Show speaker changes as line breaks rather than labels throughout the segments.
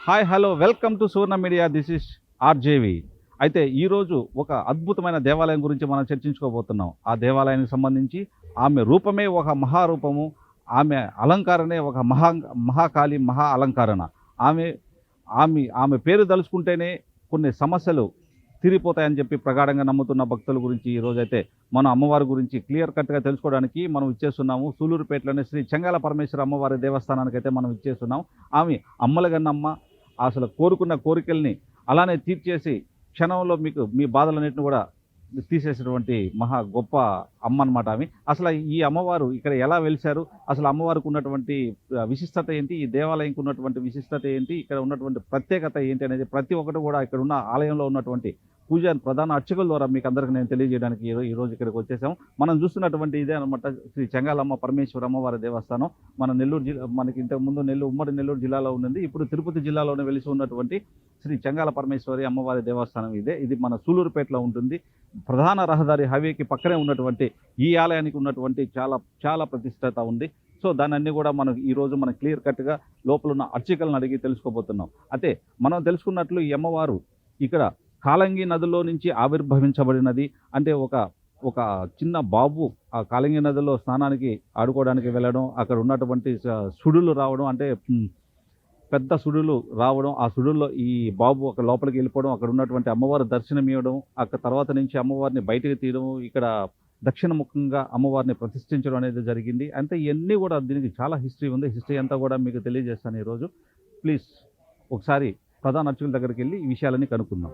Hi hello welcome to Suvarna media. This is RJV. అయితే ఈరోజు ఒక అద్భుతమైన దేవాలయం గురించి మనం చర్చించుకోబోతున్నాం. ఆ దేవాలయానికి సంబంధించి ఆమె రూపమే ఒక మహారూపము, ఆమె అలంకారనే ఒక మహాకాళి మహా అలంకరణ. ఆమె ఆమె ఆమె పేరు తలుచుకుంటేనే కొన్ని సమస్యలు తీరిపోతాయని చెప్పి ప్రగాఢంగా నమ్ముతున్న భక్తుల గురించి ఈరోజైతే మన అమ్మవారి గురించి క్లియర్ కట్గా తెలుసుకోవడానికి మనం ఇచ్చేస్తున్నాము. సూలూరుపేటలోని శ్రీ చెంగాల పరమేశ్వర అమ్మవారి దేవస్థానానికి అయితే మనం ఇచ్చేస్తున్నాం. ఆమె అమ్మలగన్నమ్మ, అసలు కోరుకున్న కోరికల్ని అలానే తీర్చేసి క్షణంలో మీకు మీ బాధలన్నింటిని కూడా తీసేసినటువంటి మహా గొప్ప అమ్మ అనమాట ఆమె. అసలు ఈ అమ్మవారు ఇక్కడ ఎలా వెలిశారు, అసలు అమ్మవారికి ఉన్నటువంటి విశిష్టత ఏంటి, ఈ దేవాలయంకి ఉన్నటువంటి విశిష్టత ఏంటి, ఇక్కడ ఉన్నటువంటి ప్రత్యేకత ఏంటి అనేది ప్రతి ఒక్కటి కూడా ఇక్కడ ఉన్న ఆలయంలో ఉన్నటువంటి ప్రధాన అర్చకుల ద్వారా మీకు అందరికీ నేను తెలియజేయడానికి ఈరోజు ఇక్కడికి వచ్చేసాం. మనం చూస్తున్నటువంటి ఇదే అనమాట శ్రీ చెంగాలమ్మ పరమేశ్వర అమ్మవారి దేవస్థానం. మన నెల్లూరు జిల్లా, మనకి ఇంతకుముందు ఉమ్మడి నెల్లూరు జిల్లాలో ఉంది. ఇప్పుడు తిరుపతి జిల్లాలోనే వెలిసి ఉన్నటువంటి శ్రీ చెంగాల పరమేశ్వరి అమ్మవారి దేవస్థానం ఇదే. ఇది మన సూలూరుపేటలో ఉంటుంది. ప్రధాన రహదారి హైవేకి పక్కనే ఉన్నటువంటి ఈ ఆలయానికి ఉన్నటువంటి చాలా చాలా ప్రతిష్టత ఉంది. సో దాన్ని అన్ని కూడా మనం ఈరోజు మనం క్లియర్ కట్గా లోపల ఉన్న అర్చకులను అడిగి తెలుసుకోబోతున్నాం. అయితే మనం తెలుసుకున్నట్లు ఈ అమ్మవారు ఇక్కడ కాళంగి నదిలో నుంచి ఆవిర్భవించబడినది. అంటే ఒక చిన్న బాబు ఆ కాళంగి నదిలో స్నానానికి ఆడుకోవడానికి వెళ్ళడం, అక్కడ ఉన్నటువంటి సుడులు రావడం, అంటే పెద్ద సుడులు రావడం, ఆ సుడుల్లో ఈ బాబు ఒక లోపలికి వెళ్ళిపోవడం, అక్కడ ఉన్నటువంటి అమ్మవారి దర్శనం ఇవ్వడం, అక్కడ తర్వాత నుంచి అమ్మవారిని బయటకు తీయడం, ఇక్కడ దక్షిణముఖంగా అమ్మవారిని ప్రతిష్ఠించడం అనేది జరిగింది. అంటే ఇవన్నీ కూడా దీనికి చాలా హిస్టరీ ఉంది. హిస్టరీ అంతా కూడా మీకు తెలియజేస్తాను ఈరోజు. ప్లీజ్ ఒకసారి ప్రధాన అర్చకుల దగ్గరికి వెళ్ళి ఈ విషయాలన్నీ కనుక్కుందాం.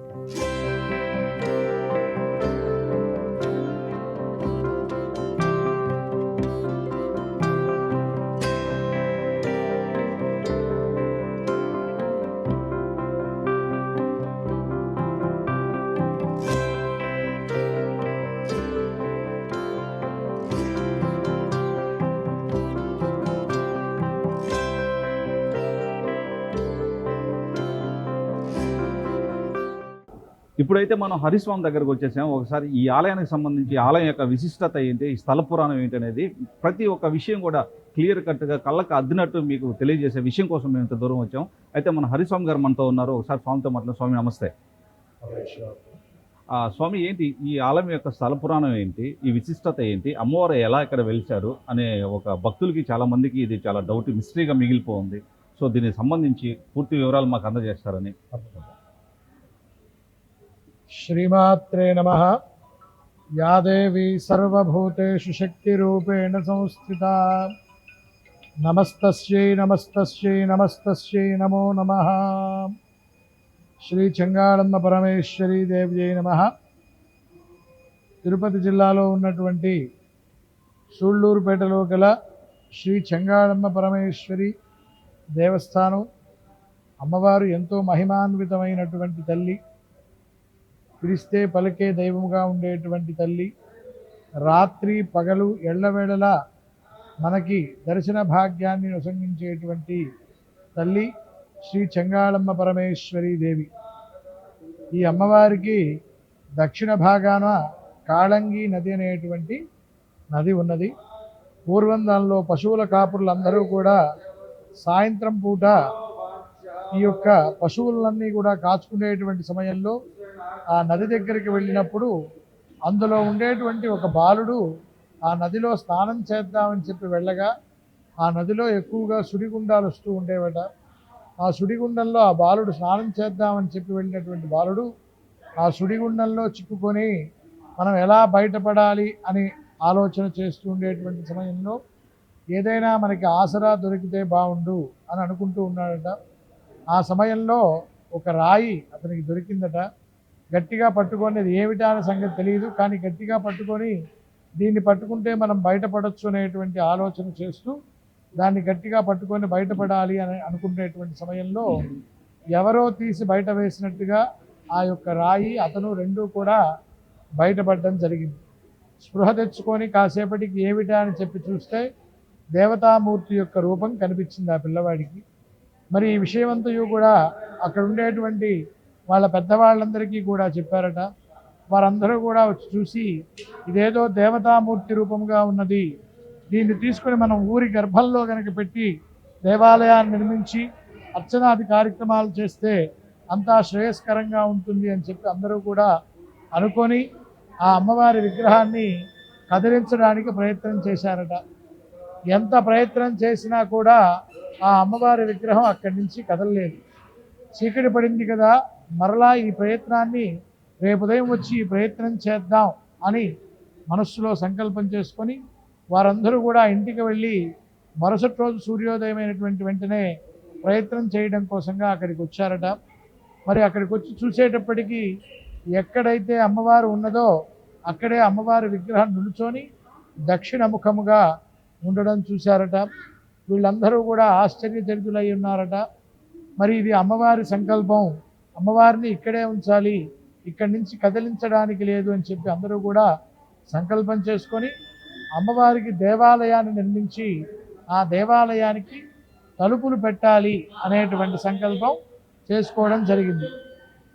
ఇప్పుడైతే మనం హరిస్వామి దగ్గరకు వచ్చేసాం. ఒకసారి ఈ ఆలయానికి సంబంధించి ఆలయం యొక్క విశిష్టత ఏంటి, ఈ స్థల పురాణం ఏంటి అనేది ప్రతి ఒక్క విషయం కూడా క్లియర్ కట్గా కళ్ళకు అద్దినట్టు మీకు తెలియజేసే విషయం కోసం మేము ఇంత దూరం వచ్చాం. అయితే మన హరిస్వామి గారు మనతో ఉన్నారు. ఒకసారి స్వామితో మాట్లాడు. స్వామి నమస్తే. స్వామి, ఏంటి ఈ ఆలయం యొక్క స్థల పురాణం ఏంటి, ఈ విశిష్టత ఏంటి, అమ్మవారు ఎలా ఇక్కడ వెలిచారు అనే ఒక భక్తులకి చాలా మందికి ఇది చాలా డౌట్, మిస్టరీగా మిగిలిపోతుంది. సో దీనికి సంబంధించి పూర్తి వివరాలు మాకు అందజేస్తారని.
श्रीमात्रे नमः। या देवी सर्वभूतेषु शक्तिरूपेण संस्थिता, नमस्तस्यै नमस्तस्यै नमस्तस्यै नमो नमः। श्री చెంగాళమ్మ పరమేశ్వరి దేవ్యై నమః. తిరుపతి జిల్లాలో ఉన్నటువంటి సూళ్ళూరుపేటలో గల శ్రీ చెంగాళమ్మ పరమేశ్వరి దేవస్థానం. అమ్మవారు ఎంతో మహిమాన్వితమైనటువంటి తల్లి, పిలిస్తే పలికే దైవముగా ఉండేటువంటి తల్లి. రాత్రి పగలు ఎళ్ళవేళలా మనకి దర్శన భాగ్యాన్ని ప్రసంగించేటువంటి తల్లి శ్రీ చెంగాళమ్మ పరమేశ్వరి దేవి. ఈ అమ్మవారికి దక్షిణ భాగాన కాళంగి నది అనేటువంటి నది ఉన్నది. పూర్వం దానిలో పశువుల కాపురులందరూ కూడా సాయంత్రం పూట ఈ యొక్క పశువులన్నీ కూడా కాచుకునేటువంటి సమయంలో ఆ నది దగ్గరికి వెళ్ళినప్పుడు అందులో ఉండేటువంటి ఒక బాలుడు ఆ నదిలో స్నానం చేద్దామని చెప్పి వెళ్ళగా ఆ నదిలో ఎక్కువగా సుడిగుండాలు వస్తూ ఉండేవట. ఆ సుడిగుండంలో ఆ బాలుడు స్నానం చేద్దామని చెప్పి వెళ్ళినటువంటి బాలుడు ఆ సుడిగుండంలో చిక్కుకొని మనం ఎలా బయటపడాలి అని ఆలోచన చేస్తూ ఉండేటువంటి సమయంలో ఏదైనా మనకి ఆసరా దొరికితే బాగుండు అని అనుకుంటూ ఉన్నాడట. ఆ సమయంలో ఒక రాయి అతనికి దొరికిందట. గట్టిగా పట్టుకొని, అది ఏమిటా అనే సంగతి తెలియదు, కానీ గట్టిగా పట్టుకొని దీన్ని పట్టుకుంటే మనం బయటపడవచ్చు అనేటువంటి ఆలోచన చేస్తూ దాన్ని గట్టిగా పట్టుకొని బయటపడాలి అని అనుకునేటువంటి సమయంలో ఎవరో తీసి బయట వేసినట్టుగా ఆ యొక్క రాయి అతను రెండూ కూడా బయటపడడం జరిగింది. స్పృహ తెచ్చుకొని కాసేపటికి ఏమిటా అని చెప్పి చూస్తే దేవతామూర్తి యొక్క రూపం కనిపించింది ఆ పిల్లవాడికి. మరి ఈ విషయమంతయు కూడా అక్కడ ఉండేటువంటి వాళ్ళ పెద్దవాళ్ళందరికీ కూడా చెప్పారట. వారందరూ కూడా వచ్చి చూసి ఇదేదో దేవతామూర్తి రూపంగా ఉన్నది, దీన్ని తీసుకొని మనం ఊరి గర్భంలో కనుక పెట్టి దేవాలయాన్ని నిర్మించి అర్చనాది కార్యక్రమాలు చేస్తే అంతా శ్రేయస్కరంగా ఉంటుంది అని చెప్పి అందరూ కూడా అనుకొని ఆ అమ్మవారి విగ్రహాన్ని కదిలించడానికి ప్రయత్నం చేశారట. ఎంత ప్రయత్నం చేసినా కూడా ఆ అమ్మవారి విగ్రహం అక్కడి నుంచి కదలలేదు. చీకటి పడింది కదా, మరలా ఈ ప్రయత్నాన్ని రేపు ఉదయం వచ్చి ఈ ప్రయత్నం చేద్దాం అని మనస్సులో సంకల్పం చేసుకొని వారందరూ కూడా ఇంటికి వెళ్ళి మరుసటి రోజు సూర్యోదయమైనటువంటి వెంటనే ప్రయత్నం చేయడం కోసంగా అక్కడికి వచ్చారట. మరి అక్కడికి వచ్చి చూసేటప్పటికీ ఎక్కడైతే అమ్మవారు ఉన్నదో అక్కడే అమ్మవారి విగ్రహం నిలుచొని దక్షిణముఖముగా ఉండడం చూశారట. వీళ్ళందరూ కూడా ఆశ్చర్యచరితులై ఉన్నారట. మరి ఇది అమ్మవారి సంకల్పం, అమ్మవారిని ఇక్కడే ఉంచాలి, ఇక్కడి నుంచి కదిలించడానికి లేదు అని చెప్పి అందరూ కూడా సంకల్పం చేసుకొని అమ్మవారికి దేవాలయాన్ని నిర్మించి ఆ దేవాలయానికి తలుపులు పెట్టాలి అనేటువంటి సంకల్పం చేసుకోవడం జరిగింది.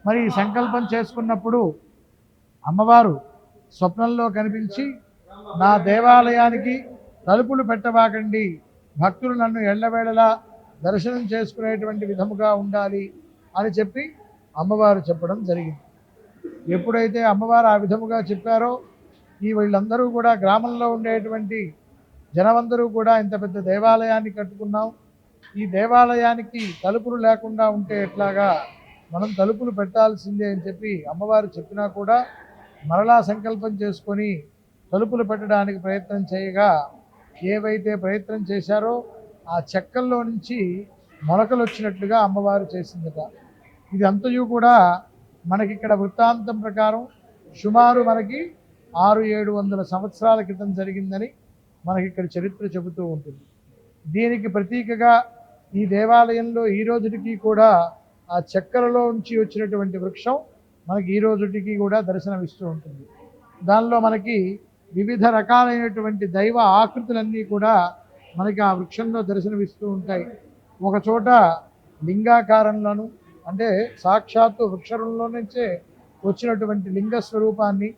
మరి ఈ సంకల్పం చేసుకున్నప్పుడు అమ్మవారు స్వప్నంలో కనిపించి, నా దేవాలయానికి తలుపులు పెట్టబాకండి, భక్తులు నన్ను ఎల్లవేళలా దర్శనం చేసుకునేటువంటి విధముగా ఉండాలి అని చెప్పి అమ్మవారు చెప్పడం జరిగింది. ఎప్పుడైతే అమ్మవారు ఆ విధముగా చెప్పారో ఈ వీళ్ళందరూ కూడా గ్రామంలో ఉండేటువంటి జనమందరూ కూడా ఇంత పెద్ద దేవాలయాన్ని కట్టుకున్నాం, ఈ దేవాలయానికి తలుపులు లేకుండా ఉంటే ఎట్లాగా, మనం తలుపులు పెట్టాల్సిందే అని చెప్పి అమ్మవారు చెప్పినా కూడా మరలా సంకల్పం చేసుకొని తలుపులు పెట్టడానికి ప్రయత్నం చేయగా ఏవైతే ప్రయత్నం చేశారో ఆ చెక్కల్లో నుంచి మొలకలు వచ్చినట్లుగా అమ్మవారు చేసిందట. ఇది అంతయు కూడా మనకి ఇక్కడ వృత్తాంతం ప్రకారం సుమారు మనకి 600-700 సంవత్సరాల క్రితం జరిగిందని మనకి ఇక్కడ చరిత్ర చెబుతూ ఉంటుంది. దీనికి ప్రతీకగా ఈ దేవాలయంలో ఈ రోజుకి కూడా ఆ చెక్కలలో నుంచి వచ్చినటువంటి వృక్షం మనకి ఈ రోజుకి కూడా దర్శనమిస్తూ ఉంటుంది. దానిలో మనకి వివిధ రకాలైనటువంటి దైవ ఆకృతులన్నీ కూడా మనకి ఆ వృక్షంలో దర్శనమిస్తూ ఉంటాయి. ఒక చోట లింగాకారంలోను, అంటే సాక్షాత్తు వృక్షంలో నుంచే వచ్చినటువంటి లింగ స్వరూపాన్ని,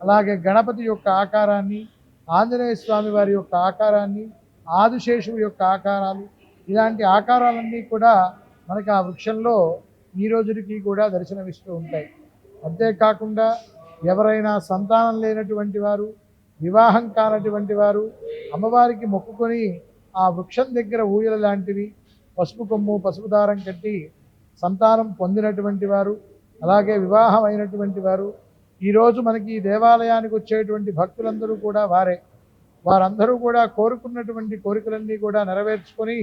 అలాగే గణపతి యొక్క ఆకారాన్ని, ఆంజనేయ స్వామి వారి యొక్క ఆకారాన్ని, ఆదిశేషువు యొక్క ఆకారాలు, ఇలాంటి ఆకారాలన్నీ కూడా మనకి ఆ వృక్షంలో ఈ రోజుకి కూడా దర్శనమిస్తూ ఉంటాయి. అంతేకాకుండా ఎవరైనా సంతానం లేనటువంటి వారు, వివాహం కానటువంటి వారు అమ్మవారికి మొక్కుకొని ఆ వృక్షం దగ్గర ఊయల లాంటివి, పసుపు కొమ్ము, పసుపు దారం కట్టి సంతానం పొందినటువంటి వారు, అలాగే వివాహం అయినటువంటి వారు, ఈరోజు మనకి ఈ దేవాలయానికి వచ్చేటువంటి భక్తులందరూ కూడా వారందరూ కూడా కోరుకున్నటువంటి కోరికలన్నీ కూడా నెరవేర్చుకొని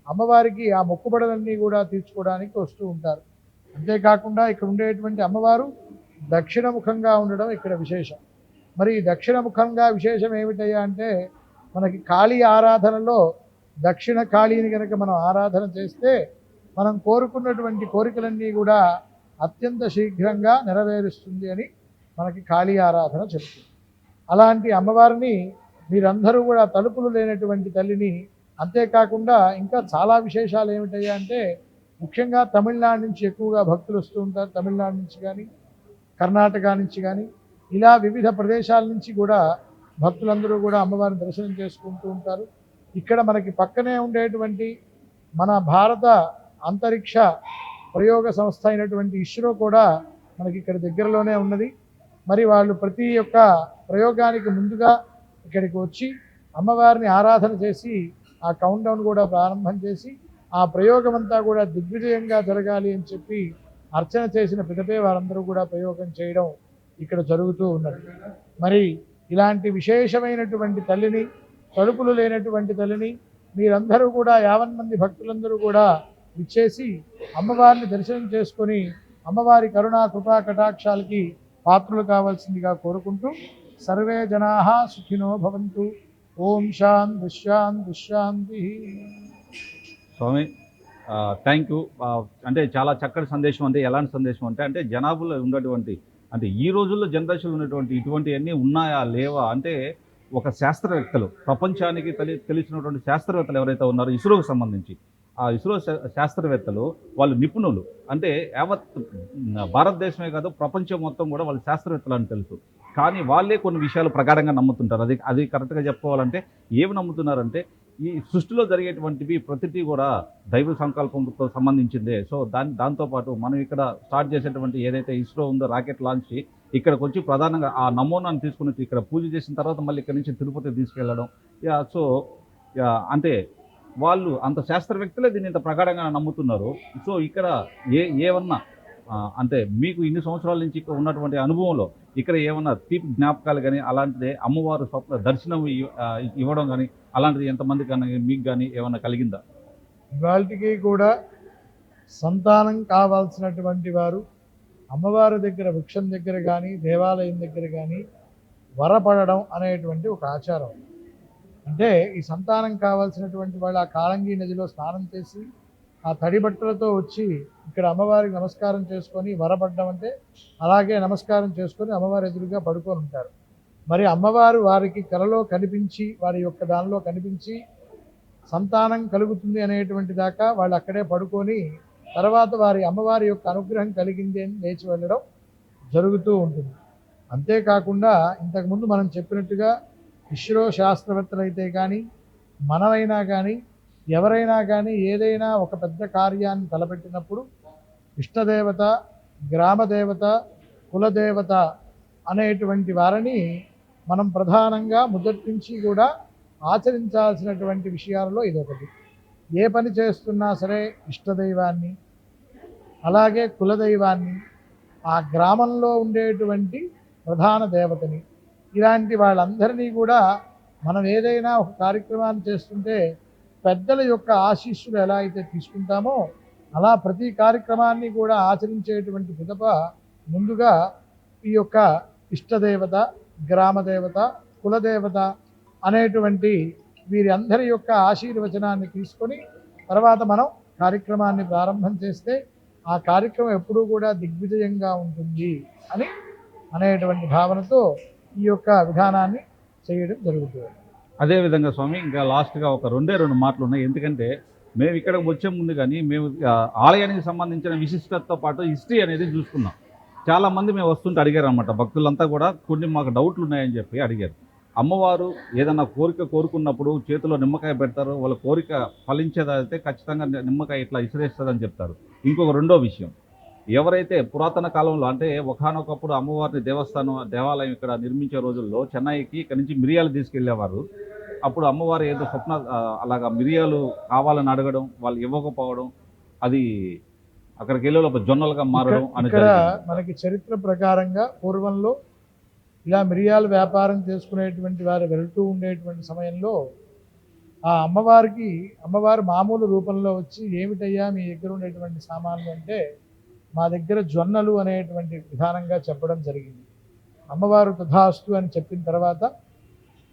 అమ్మవారికి ఆ మొక్కుబడులన్నీ కూడా తీర్చుకోవడానికి వస్తూ ఉంటారు. అంతేకాకుండా ఇక్కడ ఉండేటువంటి అమ్మవారు దక్షిణముఖంగా ఉండడం ఇక్కడ విశేషం. మరి దక్షిణముఖంగా విశేషం ఏమిటయ్యా అంటే, మనకి కాళీ ఆరాధనలో దక్షిణ కాళీని కనుక మనం ఆరాధన చేస్తే మనం కోరుకున్నటువంటి కోరికలన్నీ కూడా అత్యంత శీఘ్రంగా నెరవేరుస్తుంది అని మనకి కాళీ ఆరాధన చెప్తుంది. అలాంటి అమ్మవారిని మీరందరూ కూడా తలుపులు లేనటువంటి తల్లిని, అంతేకాకుండా ఇంకా చాలా విశేషాలు ఏమిటయ్యా అంటే, ముఖ్యంగా తమిళనాడు నుంచి ఎక్కువగా భక్తులు వస్తూ ఉంటారు. తమిళనాడు నుంచి కానీ, కర్ణాటక నుంచి కానీ, ఇలా వివిధ ప్రదేశాల నుంచి కూడా భక్తులందరూ కూడా అమ్మవారిని దర్శనం చేసుకుంటూ ఉంటారు. ఇక్కడ మనకి పక్కనే ఉండేటువంటి మన భారత అంతరిక్ష ప్రయోగ సంస్థ అయినటువంటి ఇస్రో కూడా మనకి ఇక్కడ దగ్గరలోనే ఉన్నది. మరి వాళ్ళు ప్రతి ఒక్క ప్రయోగానికి ముందుగా ఇక్కడికి వచ్చి అమ్మవారిని ఆరాధన చేసి ఆ కౌంట్ డౌన్ కూడా ప్రారంభం చేసి ఆ ప్రయోగం అంతా కూడా దిగ్విజయంగా జరగాలి అని చెప్పి అర్చన చేసిన పిదపే వారందరూ కూడా ప్రయోగం చేయడం ఇక్కడ జరుగుతూ ఉన్నది. మరి ఇలాంటి విశేషమైనటువంటి తల్లిని, తలుపులు లేనటువంటి తల్లిని మీరందరూ కూడా 50 మంది భక్తులందరూ కూడా విచ్చేసి అమ్మవారిని దర్శనం చేసుకొని అమ్మవారి కరుణా కృపా కటాక్షాలకి పాత్రలు కావాల్సిందిగా కోరుకుంటూ సర్వే జనాః సుఖినో భవంతు. ఓం శాంతి శాంతి శాంతి.
స్వామి థ్యాంక్ యూ. అంటే చాలా చక్కటి సందేశం. అంటే ఎలాంటి సందేశం అంటే జనాభాలో ఉన్నటువంటి, అంటే ఈ రోజుల్లో జనరేషన్లో ఉన్నటువంటి ఇటువంటివన్నీ ఉన్నాయా లేవా అంటే, ఒక శాస్త్రవేత్తలు, ప్రపంచానికి తెలిసినటువంటి శాస్త్రవేత్తలు ఎవరైతే ఉన్నారో ఇస్రోకి సంబంధించి, ఆ ఇస్రో శాస్త్రవేత్తలు వాళ్ళు నిపుణులు. అంటే యావత్ భారతదేశమే కాదు ప్రపంచం మొత్తం కూడా వాళ్ళు శాస్త్రవేత్తలు అని తెలుసు. కానీ వాళ్ళే కొన్ని విషయాలు ప్రగాఢంగా నమ్ముతుంటారు. అది కరెక్ట్గా చెప్పుకోవాలంటే ఏమి నమ్ముతున్నారంటే, ఈ సృష్టిలో జరిగేటువంటివి ప్రతిదీ కూడా దైవ సంకల్పంతో సంబంధించిందే. సో దాంతోపాటు మనం ఇక్కడ స్టార్ట్ చేసేటువంటి ఏదైతే ఇస్రో ఉందో రాకెట్ లాంచ్ ఇక్కడికి వచ్చి ప్రధానంగా ఆ నమూనాను తీసుకుని వచ్చి ఇక్కడ పూజ చేసిన తర్వాత మళ్ళీ ఇక్కడ నుంచి తిరుపతి తీసుకెళ్ళడం. సో అంటే వాళ్ళు అంత శాస్త్రవేత్తలే దీన్ని ఇంత ప్రగాఢంగా నమ్ముతున్నారు. సో ఇక్కడ ఏమన్నా అంటే మీకు ఇన్ని సంవత్సరాల నుంచి ఇక్కడ ఉన్నటువంటి అనుభవంలో ఇక్కడ ఏమన్నా తీపి జ్ఞాపకాలు కానీ అలాంటిదే అమ్మవారు స్వప్న దర్శనం ఇవ్వడం కానీ అలాంటిది ఎంతమంది కానీ మీకు కానీ ఏమన్నా కలిగిందా?
ఇవాళకి కూడా సంతానం కావాల్సినటువంటి వారు అమ్మవారి దగ్గర వృక్షం దగ్గర కానీ దేవాలయం దగ్గర కానీ వరపడడం అనేటువంటి ఒక ఆచారం. అంటే ఈ సంతానం కావాల్సినటువంటి వాళ్ళు ఆ కాళంగి నదిలో స్నానం చేసి ఆ తడి బట్టలతో వచ్చి ఇక్కడ అమ్మవారికి నమస్కారం చేసుకొని వరపడ్డం అంటే అలాగే నమస్కారం చేసుకొని అమ్మవారి ఎదురుగా పడుకొని ఉంటారు. మరి అమ్మవారు వారికి కలలో కనిపించి వారి యొక్క దానిలో కనిపించి సంతానం కలుగుతుంది అనేటువంటి దాకా వాళ్ళు అక్కడే పడుకొని తర్వాత అమ్మవారి యొక్క అనుగ్రహం కలిగింది అని లేచి వెళ్ళడం జరుగుతూ ఉంటుంది. అంతేకాకుండా ఇంతకుముందు మనం చెప్పినట్టుగా ఇస్రో శాస్త్రవేత్తలైతే కానీ మనమైనా కానీ ఎవరైనా కానీ ఏదైనా ఒక పెద్ద కార్యాన్ని తలపెట్టినప్పుడు ఇష్టదేవత, గ్రామదేవత, కులదేవత అనేటువంటి వారిని మనం ప్రధానంగా మొదటి నుంచి కూడా ఆచరించాల్సినటువంటి విషయాలలో ఇదొకటి. ఏ పని చేస్తున్నా సరే ఇష్టదైవాన్ని అలాగే కులదైవాన్ని ఆ గ్రామంలో ఉండేటువంటి ప్రధాన దేవతని ఇలాంటి వాళ్ళందరినీ కూడా మనం ఏదైనా ఒక కార్యక్రమాన్ని చేస్తుంటే పెద్దల యొక్క ఆశీస్సులు ఎలా అయితే తీసుకుంటామో అలా ప్రతి కార్యక్రమాన్ని కూడా ఆచరించేటువంటి పిదప ముందుగా ఈ యొక్క ఇష్టదేవత, గ్రామదేవత, కులదేవత అనేటువంటి వీరి అందరి యొక్క ఆశీర్వచనాన్ని తీసుకొని తర్వాత మనం కార్యక్రమాన్ని ప్రారంభం చేస్తే ఆ కార్యక్రమం ఎప్పుడూ కూడా దిగ్విజయంగా ఉంటుంది అని అనేటువంటి భావనతో ఈ యొక్క విధానాన్ని చేయడం జరుగుతుంది.
అదేవిధంగా స్వామి ఇంకా లాస్ట్గా ఒక రెండు మాటలు ఉన్నాయి. ఎందుకంటే మేము ఇక్కడికి వచ్చే ముందు కానీ మేము ఆలయానికి సంబంధించిన విశిష్టతతో పాటు హిస్టరీ అనేది చూసుకున్నాం. చాలామంది మేము వస్తుంటే అడిగారు అనమాట, భక్తులంతా కూడా కొన్ని మాకు డౌట్లు ఉన్నాయని చెప్పి అడిగారు. అమ్మవారు ఏదన్నా కోరిక కోరుకున్నప్పుడు చేతిలో నిమ్మకాయ పెడతారు, వాళ్ళ కోరిక ఫలించేదైతే ఖచ్చితంగా నిమ్మకాయ ఇట్లా ఇసిరేస్తుందని చెప్తారు. ఇంకొక రెండో విషయం, ఎవరైతే పురాతన కాలంలో అంటే ఒకనొకప్పుడు అమ్మవారిని దేవాలయం ఇక్కడ నిర్మించే రోజుల్లో చెన్నైకి ఇక్కడ నుంచి మిరియాలు తీసుకెళ్లేవారు. అప్పుడు అమ్మవారు ఏదో స్వప్న అలాగా మిరియాలు కావాలని అడగడం, వాళ్ళు ఇవ్వకపోవడం, అది అక్కడికి వెళ్ళే జొన్నలుగా మారడం
ఇక్కడ మనకి చరిత్ర ప్రకారంగా పూర్వంలో ఇలా మిరియాలు వ్యాపారం చేసుకునేటువంటి వారు వెళ్తూ ఉండేటువంటి సమయంలో ఆ అమ్మవారు మామూలు రూపంలో వచ్చి ఏమిటయ్యా మీ దగ్గర ఉండేటువంటి సామాన్లు అంటే మా దగ్గర జొన్నలు అనేటువంటి విధానంగా చెప్పడం జరిగింది. అమ్మవారు తథాస్తు అని చెప్పిన తర్వాత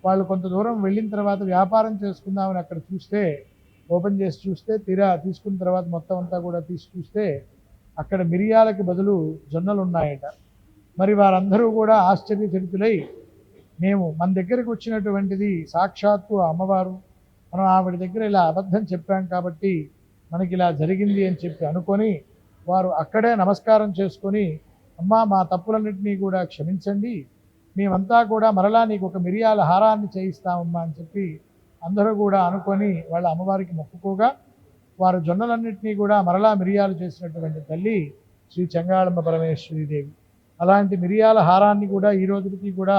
వాళ్ళు కొంత దూరం వెళ్ళిన తర్వాత వ్యాపారం చేసుకుందామని అక్కడ చూస్తే ఓపెన్ చేసి చూస్తే తీరా తీసుకున్న తర్వాత మొత్తం అంతా కూడా తీసి చూస్తే అక్కడ మిరియాలకి బదులు జొన్నలు ఉన్నాయట. మరి వారందరూ కూడా ఆశ్చర్యచరితులై మేము మన దగ్గరికి వచ్చినటువంటిది సాక్షాత్తు అమ్మవారు, మనం ఆవిడ దగ్గర ఇలా అబద్ధం చెప్పాం కాబట్టి మనకి ఇలా జరిగింది అని చెప్పి అనుకొని వారు అక్కడే నమస్కారం చేసుకొని అమ్మా మా తప్పులన్నింటినీ కూడా క్షమించండి, మేమంతా కూడా మరలా నీకు ఒక మిరియాల హారాన్ని చేయిస్తామమ్మా అని చెప్పి అందరూ కూడా అనుకొని వాళ్ళ అమ్మవారికి మొక్కుకోగా వారు జొన్నలన్నింటినీ కూడా మరలా మిరియాలు చేసినటువంటి తల్లి శ్రీ చెంగాళమ్మ పరమేశ్వరి దేవి. అలాంటి మిరియాల హారాన్ని కూడా ఈ రోజుకి కూడా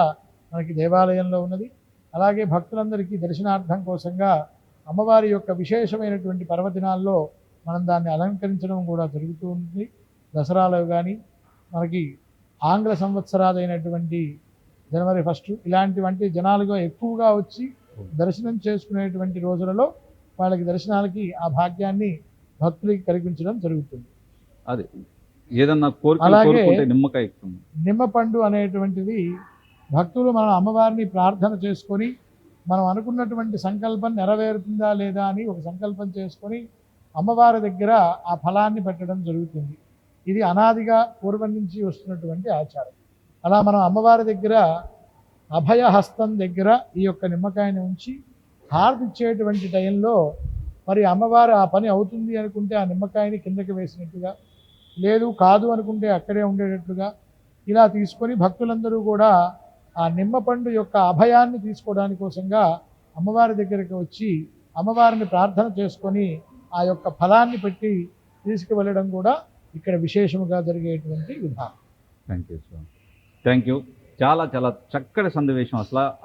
మనకి దేవాలయంలో ఉన్నది. అలాగే భక్తులందరికీ దర్శనార్థం కోసంగా అమ్మవారి యొక్క విశేషమైనటువంటి పర్వదినాల్లో మనం దాన్ని అలంకరించడం కూడా జరుగుతూ ఉంటుంది. దసరాలో కానీ మనకి ఆంగ్ల సంవత్సరాలైనటువంటి జనవరి 1 ఇలాంటివంటి జనాలుగా ఎక్కువగా వచ్చి దర్శనం చేసుకునేటువంటి రోజులలో వాళ్ళకి దర్శనాలకి ఆ భాగ్యాన్ని భక్తులకి కలిగించడం జరుగుతుంది.
అది ఏదన్నా
అలాగే
నిమ్మకాయ
నిమ్మ పండు అనేటువంటిది భక్తులు మన అమ్మవారిని ప్రార్థన చేసుకొని మనం అనుకున్నటువంటి సంకల్పం నెరవేరుతుందా లేదా అని ఒక సంకల్పం చేసుకొని అమ్మవారి దగ్గర ఆ ఫలాన్ని పెట్టడం జరుగుతుంది. ఇది అనాదిగా పూర్వం నుంచి వస్తున్నటువంటి ఆచారం. అలా మనం అమ్మవారి దగ్గర అభయహస్తం దగ్గర ఈ యొక్క నిమ్మకాయని ఉంచి హారతి ఇచ్చేటువంటి టైంలో మరి అమ్మవారు ఆ పని అవుతుంది అనుకుంటే ఆ నిమ్మకాయని కిందకి వేసినట్టుగా, లేదు కాదు అనుకుంటే అక్కడే ఉండేటట్లుగా ఇలా తీసుకొని భక్తులందరూ కూడా ఆ నిమ్మ పండు యొక్క అభయాన్ని తీసుకోవడానికి కోసంగా అమ్మవారి దగ్గరికి వచ్చి అమ్మవారిని ప్రార్థన చేసుకొని ఆ యొక్క ఫలాన్ని పెట్టి తీసుకువెళ్ళడం కూడా ఇక్కడ విశేషముగా జరిగేటువంటి విధానం.
Thank you sir, thank you. చాలా చాలా చక్కటి సందేశం.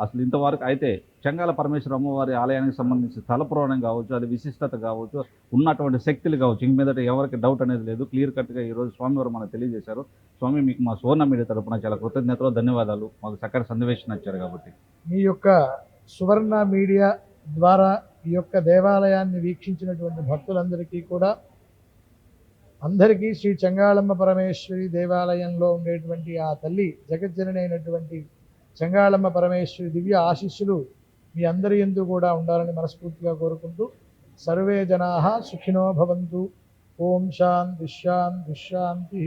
అసలు ఇంతవరకు అయితే చెంగాల పరమేశ్వర అమ్మవారి ఆలయానికి సంబంధించి స్థల పురాణం కావచ్చు, అది విశిష్టత కావచ్చు, ఉన్నటువంటి శక్తులు కావచ్చు, ఇంక మీదట ఎవరికి డౌట్ అనేది లేదు. క్లియర్ కట్గా ఈరోజు స్వామివారు మనకు తెలియజేశారు. స్వామి, మీకు మా సువర్ణ మీడియా తరపున చాలా కృతజ్ఞతలు, ధన్యవాదాలు. మాకు చక్కటి సందేశం ఇచ్చారు కాబట్టి.
మీ యొక్క సువర్ణ మీడియా ద్వారా ఈ యొక్క దేవాలయాన్ని వీక్షించినటువంటి భక్తులందరికీ కూడా అందరికీ శ్రీ చెంగాళమ్మ పరమేశ్వరి దేవాలయంలో ఉండేటువంటి ఆ తల్లి జగజ్జనని అయినటువంటి చెంగాళమ్మ పరమేశ్వరి దివ్య ఆశీస్సులు మీ అందరి యందు కూడా ఉండాలని మనస్ఫూర్తిగా కోరుకుంటూ సర్వే జనాః సుఖినో భవంతు. ఓం శాంతి శాంతి శాంతి.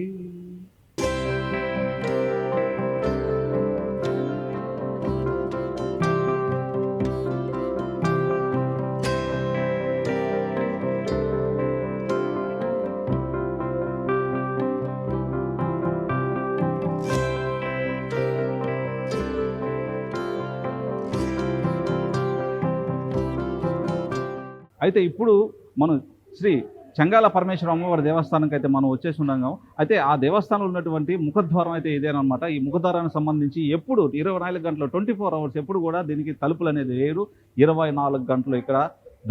అయితే ఇప్పుడు మనం శ్రీ చెంగాల పరమేశ్వర అమ్మవారి దేవస్థానానికి అయితే మనం వచ్చేసి ఉన్నాం. అయితే ఆ దేవస్థానంలో ఉన్నటువంటి ముఖద్వారం అయితే ఇదేనమాట. ఈ ముఖద్వారానికి సంబంధించి ఎప్పుడు 24 గంటలు 24 అవర్స్ ఎప్పుడు కూడా దీనికి తలుపులు అనేది వేరు. 24 గంటలు ఇక్కడ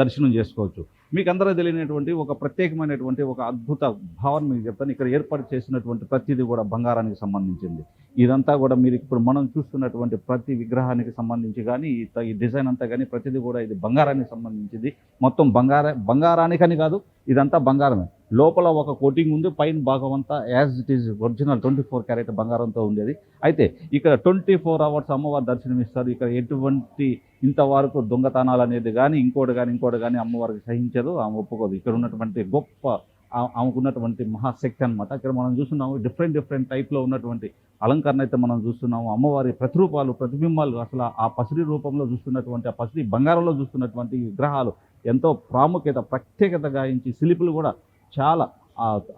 దర్శనం చేసుకోవచ్చు. మీకు అందరూ తెలియనటువంటి ఒక ప్రత్యేకమైనటువంటి ఒక అద్భుత భావన మీకు చెప్తాను. ఇక్కడ ఏర్పాటు చేసినటువంటి ప్రతిదీ కూడా బంగారానికి సంబంధించింది. ఇదంతా కూడా మీరు ఇప్పుడు మనం చూస్తున్నటువంటి ప్రతి విగ్రహానికి సంబంధించి కానీ ఈ డిజైన్ అంతా కానీ ప్రతిదీ కూడా ఇది బంగారానికి సంబంధించింది. మొత్తం బంగారానికని కాదు, ఇదంతా బంగారమే. లోపల ఒక కోటింగ్ ఉంది, పైన భాగం అంతా as it is original 24 carrot బంగారంతో ఉండేది. అయితే ఇక్కడ 24 అవర్స్ అమ్మవారు దర్శనం ఇస్తారు. ఇక్కడ ఎటువంటి ఇంతవరకు దొంగతనాలు అనేది కానీ ఇంకోటి కానీ అమ్మవారికి సహించదు, ఆమె ఒప్పుకోదు. ఇక్కడ ఉన్నటువంటి గొప్ప ఆమెకున్నటువంటి మహాశక్తి అనమాట. ఇక్కడ మనం చూస్తున్నాము డిఫరెంట్ టైప్లో ఉన్నటువంటి అలంకరణ అయితే మనం చూస్తున్నాము. అమ్మవారి ప్రతిరూపాలు, ప్రతిబింబాలు, అసలు ఆ పసిడి రూపంలో చూస్తున్నటువంటి, ఆ పసిడి బంగారంలో చూస్తున్నటువంటి విగ్రహాలు ఎంతో ప్రాముఖ్యత, ప్రత్యేకత గాయించి శిల్పులు కూడా చాలా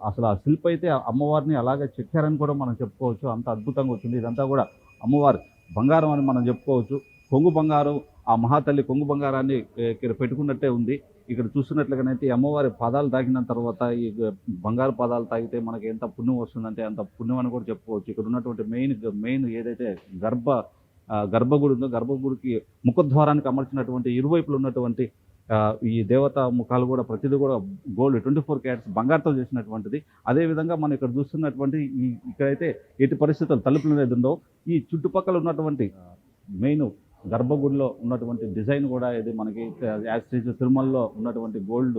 అసలు ఆ శిల్పి అయితే అమ్మవారిని అలాగే చెక్కారని కూడా మనం చెప్పుకోవచ్చు. అంత అద్భుతంగా వచ్చింది. ఇదంతా కూడా అమ్మవారి బంగారం అని మనం చెప్పుకోవచ్చు. కొంగు బంగారం, ఆ మహాతల్లి కొంగు బంగారాన్ని ఇక్కడ పెట్టుకున్నట్టే ఉంది. ఇక్కడ చూస్తున్నట్లుగానైతే అమ్మవారి పాదాలు తాకిన తర్వాత ఈ బంగారు పాదాలు తాగితే మనకి ఎంత పుణ్యం వస్తుందంటే అంత పుణ్యం అని కూడా చెప్పుకోవచ్చు. ఇక్కడ ఉన్నటువంటి మెయిన్ ఏదైతే గర్భగుడి ఉందో, గర్భగుడికి ముఖద్వారానికి అమర్చినటువంటి ఇరువైపులు ఉన్నటువంటి ఈ దేవత ముఖాలు కూడా ప్రతిదీ కూడా గోల్డ్ 24 క్యారెట్స్ బంగారుతో చేసినటువంటిది. అదేవిధంగా మనం ఇక్కడ చూస్తున్నటువంటి ఇక్కడైతే ఎట్టి పరిస్థితులు తలుపులు అనేది ఉందో, ఈ చుట్టుపక్కల ఉన్నటువంటి మెయిన్ గర్భగుడిలో ఉన్నటువంటి డిజైన్ కూడా ఇది మనకి యాజ్ తిరుమలలో ఉన్నటువంటి గోల్డ్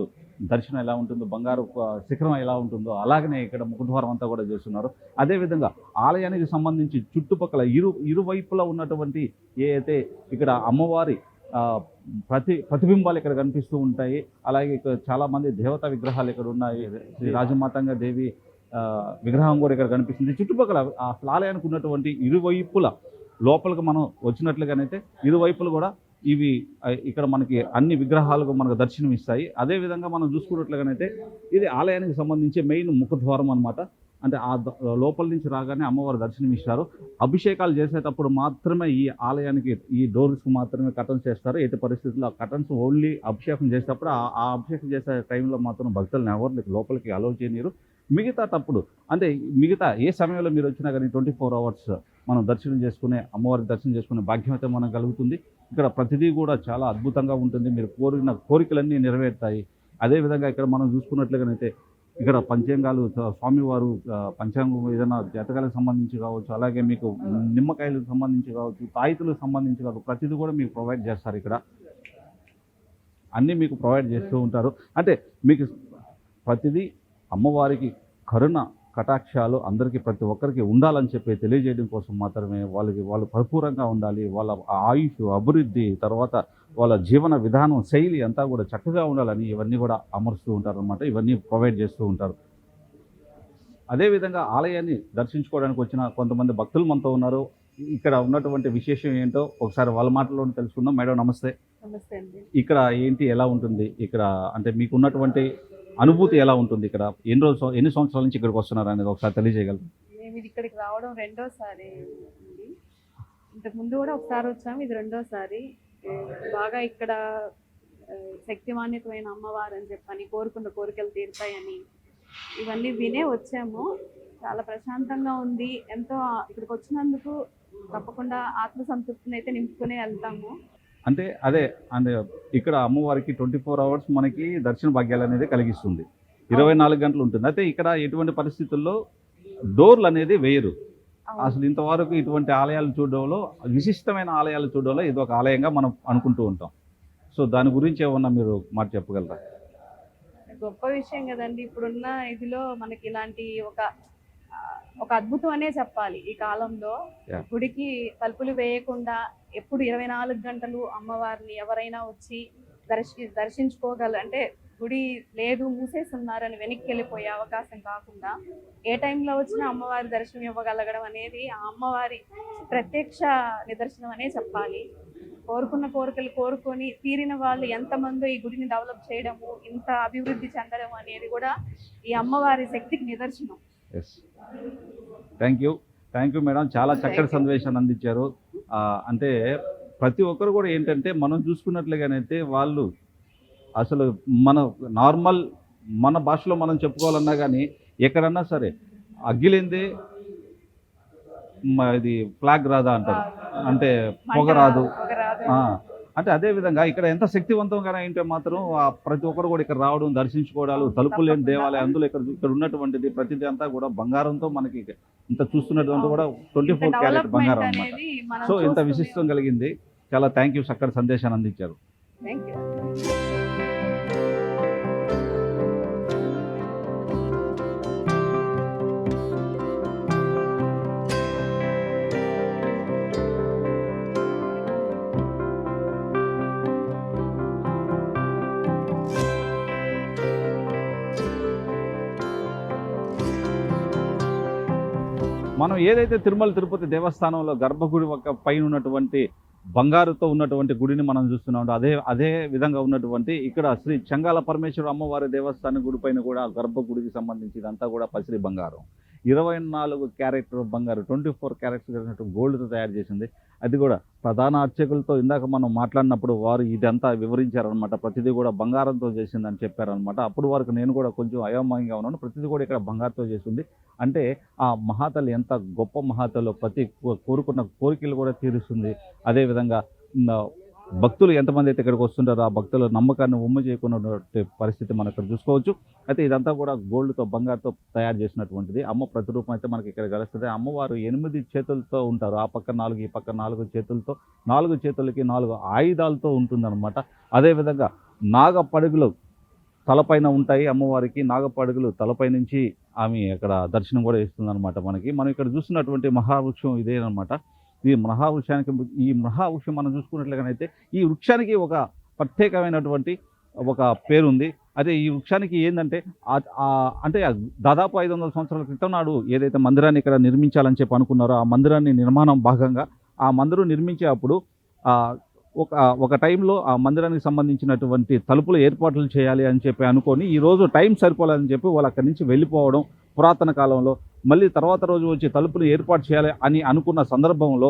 దర్శనం ఎలా ఉంటుందో, బంగారు శిఖరం ఎలా ఉంటుందో అలాగనే ఇక్కడ ముఖద్వారం అంతా కూడా చేస్తున్నారు. అదేవిధంగా ఆలయానికి సంబంధించి చుట్టుపక్కల ఇరువైపులా ఉన్నటువంటి అయితే ఇక్కడ అమ్మవారి ప్రతిబింబాలు ఇక్కడ కనిపిస్తూ ఉంటాయి. అలాగే ఇక్కడ చాలామంది దేవతా విగ్రహాలు ఇక్కడ ఉన్నాయి. శ్రీ రాజమాతంగా దేవి విగ్రహం కూడా ఇక్కడ కనిపిస్తుంది. చుట్టుపక్కల ఆలయానికి ఉన్నటువంటి ఇరువైపుల లోపలికి మనం వచ్చినట్లుగానైతే ఇరువైపులు కూడా ఇవి ఇక్కడ మనకి అన్ని విగ్రహాలకు మనకు దర్శనం ఇస్తాయి. అదేవిధంగా మనం చూసుకున్నట్లుగానైతే ఇది ఆలయానికి సంబంధించి మెయిన్ ముఖద్వారం అనమాట. అంటే ఆ లోపల నుంచి రాగానే అమ్మవారు దర్శనం ఇస్తారు. అభిషేకాలు చేసేటప్పుడు మాత్రమే ఈ ఆలయానికి ఈ డోర్స్కి మాత్రమే కర్టన్స్ చేస్తారు. ఎట్టి పరిస్థితుల్లో ఆ కర్టన్స్ ఓన్లీ అభిషేకం చేసేటప్పుడు ఆ అభిషేకం చేసే టైంలో మాత్రం భక్తులను ఎవరు లోపలికి అలౌ చేయనీరు. మిగతాటప్పుడు అంటే మిగతా ఏ సమయంలో మీరు వచ్చినా కానీ 24 అవర్స్ మనం దర్శనం చేసుకునే అమ్మవారి దర్శనం చేసుకునే భాగ్యం అయితే మనకు కలుగుతుంది. ఇక్కడ ప్రతిదీ కూడా చాలా అద్భుతంగా ఉంటుంది. మీరు కోరిన కోరికలన్నీ నెరవేరుతాయి. అదేవిధంగా ఇక్కడ మనం చూసుకున్నట్లుగానైతే ఇక్కడ పంచాంగాలు, స్వామివారు పంచాంగం ఏదైనా జాతకాలకు సంబంధించి కావచ్చు, అలాగే మీకు నిమ్మకాయలకు సంబంధించి కావచ్చు, తాయితులకు సంబంధించి కావచ్చు, ప్రతిదీ కూడా మీకు ప్రొవైడ్ చేస్తారు. ఇక్కడ అన్నీ మీకు ప్రొవైడ్ చేస్తూ ఉంటారు. అంటే మీకు ప్రతిదీ అమ్మవారికి కరుణ కటాక్షాలు అందరికీ ప్రతి ఒక్కరికి ఉండాలని చెప్పి తెలియజేయడం కోసం మాత్రమే వాళ్ళు పరిపూర్ణంగా ఉండాలి. వాళ్ళ ఆయుష్, అభివృద్ధి, తర్వాత వాళ్ళ జీవన విధానం, శైలి అంతా కూడా చక్కగా ఉండాలని ఇవన్నీ కూడా అమరుస్తూ ఉంటారు అన్నమాట. ఇవన్నీ ప్రొవైడ్ చేస్తూ ఉంటారు. అదేవిధంగా ఆలయాన్ని దర్శించుకోవడానికి వచ్చిన కొంతమంది భక్తులు మనతో ఉన్నారు. ఇక్కడ ఉన్నటువంటి విశేషం ఏంటో ఒకసారి వాళ్ళ మాటల్లోనే తెలుసుకుందాం. మేడం నమస్తే.
నమస్తే అండి.
ఇక్కడ ఏంటి, ఎలా ఉంటుంది ఇక్కడ, అంటే మీకు ఉన్నటువంటి అనుభూతి ఎలా ఉంటుంది? ఇక్కడ ఎన్ని సంవత్సరాల నుంచి ఇక్కడికి వస్తున్నారు అనేది ఒకసారి తెలియజేయగలరు?
మేము ఇక్కడికి రావడం రెండోసారి అండి. ఇంతకు ముందు కూడా ఒకసారి వచ్చాము, ఇది రెండోసారి. బాగా ఇక్కడ శక్తిమాన్యతమైన అమ్మవారు అని చెప్పని, కోరుకున్న కోరికలు తీరుతాయని ఇవన్నీ వినే వచ్చాము. చాలా ప్రశాంతంగా ఉంది. ఎంతో ఇక్కడికి వచ్చినందుకు తప్పకుండా ఆత్మసంతృప్తిని అయితే నింపుకునే వెళ్తాము.
అంటే అదే అంటే ఇక్కడ అమ్మవారికి 24 అవర్స్ మనకి దర్శన భాగ్యాలు అనేది కలిగిస్తుంది. 24 గంటలు ఉంటుంది. అయితే ఇక్కడ ఎటువంటి పరిస్థితుల్లో డోర్లు అనేది వేయరు.
అవును.
అసలు ఇంతవరకు ఇటువంటి ఆలయాలు చూడడంలో, విశిష్టమైన ఆలయాలు చూడడంలో ఇది ఒక ఆలయంగా మనం అనుకుంటూ ఉంటాం. సో దాని గురించి ఏమన్నా మీరు మాట చెప్పగలరా?
గొప్ప విషయం కదండి. ఇప్పుడున్న ఇదిలో మనకి ఇలాంటి ఒక అద్భుతం అనే చెప్పాలి. ఈ కాలంలో
Yeah.
గుడికి తలుపులు వేయకుండా ఎప్పుడు 24 గంటలు అమ్మవారిని ఎవరైనా వచ్చి దర్శించుకోగల, అంటే గుడి లేదు మూసేసి ఉన్నారని వెనక్కి వెళ్ళిపోయే అవకాశం కాకుండా ఏ టైంలో వచ్చినా అమ్మవారి దర్శనం ఇవ్వగలగడం అనేది ఆ అమ్మవారి ప్రత్యక్ష నిదర్శనం అనే చెప్పాలి. కోరుకున్న కోరికలు కోరుకొని తీరిన వాళ్ళు ఎంతమందో ఈ గుడిని డెవలప్ చేయడము, ఇంత అభివృద్ధి చెందడం అనేది కూడా ఈ అమ్మవారి శక్తికి నిదర్శనం.
Yes, thank you madam. చాలా చక్కటి సందేశాన్ని అందించారు. అంటే ప్రతి ఒక్కరు కూడా ఏంటంటే మనం చూసుకున్నట్లుగానైతే వాళ్ళు అసలు మన భాషలో మనం చెప్పుకోవాలన్నా కానీ ఎక్కడన్నా సరే అగ్గిలేందే ఇది ఫ్లాగ్ రాదా అంటారు, అంటే పొగ రాదు. అంటే అదే విధంగా ఇక్కడ ఎంత శక్తివంతంగా ఏంటో మాత్రం ప్రతి ఒక్కరు కూడా ఇక్కడ రావడం, దర్శించుకోవడాలు, తలుపు లేని దేవాలయం, అందులో ఇక్కడ ఉన్నటువంటిది ప్రతిదీ అంతా కూడా బంగారంతో మనకి ఇంత చూస్తున్నటువంటి కూడా 24 క్యారెట్ బంగారం అన్నమాట. సో ఇంత విశిష్టం కలిగింది. చాలా థ్యాంక్ యూ, చక్కటి సందేశాన్ని అందించారు.
Thank you.
మనం ఏదైతే తిరుమల తిరుపతి దేవస్థానంలో గర్భగుడి పైన ఉన్నటువంటి బంగారుతో ఉన్నటువంటి గుడిని మనం చూస్తున్నాం, అదే విధంగా ఉన్నటువంటి ఇక్కడ శ్రీ చెంగాల పరమేశ్వర అమ్మవారి దేవస్థానం గుడి పైన కూడా గర్భగుడికి సంబంధించి ఇదంతా కూడా పసిరి బంగారం, 24 క్యారెట్ బంగారు, 24 క్యారెట్స్ గోల్డ్తో తయారు చేసింది. అది కూడా ప్రధాన అర్చకులతో ఇందాక మనం మాట్లాడినప్పుడు వారు ఇదంతా వివరించారనమాట. ప్రతిదీ కూడా బంగారంతో చేసిందని చెప్పారనమాట. అప్పుడు వరకు నేను కూడా కొంచెం అయోమయంగా ఉన్నాను. ప్రతిదీ కూడా ఇక్కడ బంగారుతో చేసింది. అంటే ఆ మహాతల్లి ఎంత గొప్ప మహాతల్లో, ప్రతి కోరుకున్న కోరికలు కూడా తీరుస్తుంది. అదేవిధంగా భక్తులు ఎంతమంది అయితే ఇక్కడికి వస్తుంటారో ఆ భక్తుల నమ్మకాన్ని ఉమ్మ చేయకున్నటువంటి పరిస్థితి మనం ఇక్కడ చూసుకోవచ్చు. అయితే ఇదంతా కూడా గోల్డ్తో, బంగారుతో తయారు చేసినటువంటిది. అమ్మ ప్రతిరూపం అయితే మనకి ఇక్కడ కలుస్తుంది. అమ్మవారు 8 చేతులతో ఉంటారు. ఆ పక్క 4, ఈ పక్క 4 చేతులతో, 4 చేతులకి 4 ఆయుధాలతో ఉంటుందన్నమాట. అదేవిధంగా నాగపడుగులు తలపైన ఉంటాయి అమ్మవారికి. నాగపడుగులు తలపై నుంచి ఆమె అక్కడ దర్శనం కూడా ఇస్తుందన్నమాట మనకి. మనం ఇక్కడ చూస్తున్నటువంటి మహావృక్షం ఇదేనమాట. ఈ మహావృక్షం మనం చూసుకున్నట్లుగానైతే ఈ వృక్షానికి ఒక ప్రత్యేకమైనటువంటి ఒక పేరుంది. అదే ఈ వృక్షానికి ఏంటంటే అంటే దాదాపు 500 సంవత్సరాల క్రితం నాడు ఏదైతే మందిరాన్ని ఇక్కడ నిర్మించాలని చెప్పి అనుకున్నారో ఆ మందిరాన్ని నిర్మాణం భాగంగా ఆ మందిరం నిర్మించే అప్పుడు ఒక టైంలో ఆ మందిరానికి సంబంధించినటువంటి తలుపులు ఏర్పాట్లు చేయాలి అని చెప్పి అనుకొని ఈరోజు టైం సరిపోలేదని చెప్పి వాళ్ళు అక్కడి నుంచి వెళ్ళిపోవడం, పురాతన కాలంలో మళ్ళీ తర్వాత రోజు వచ్చి తలుపులు ఏర్పాటు చేయాలి అని అనుకున్న సందర్భంలో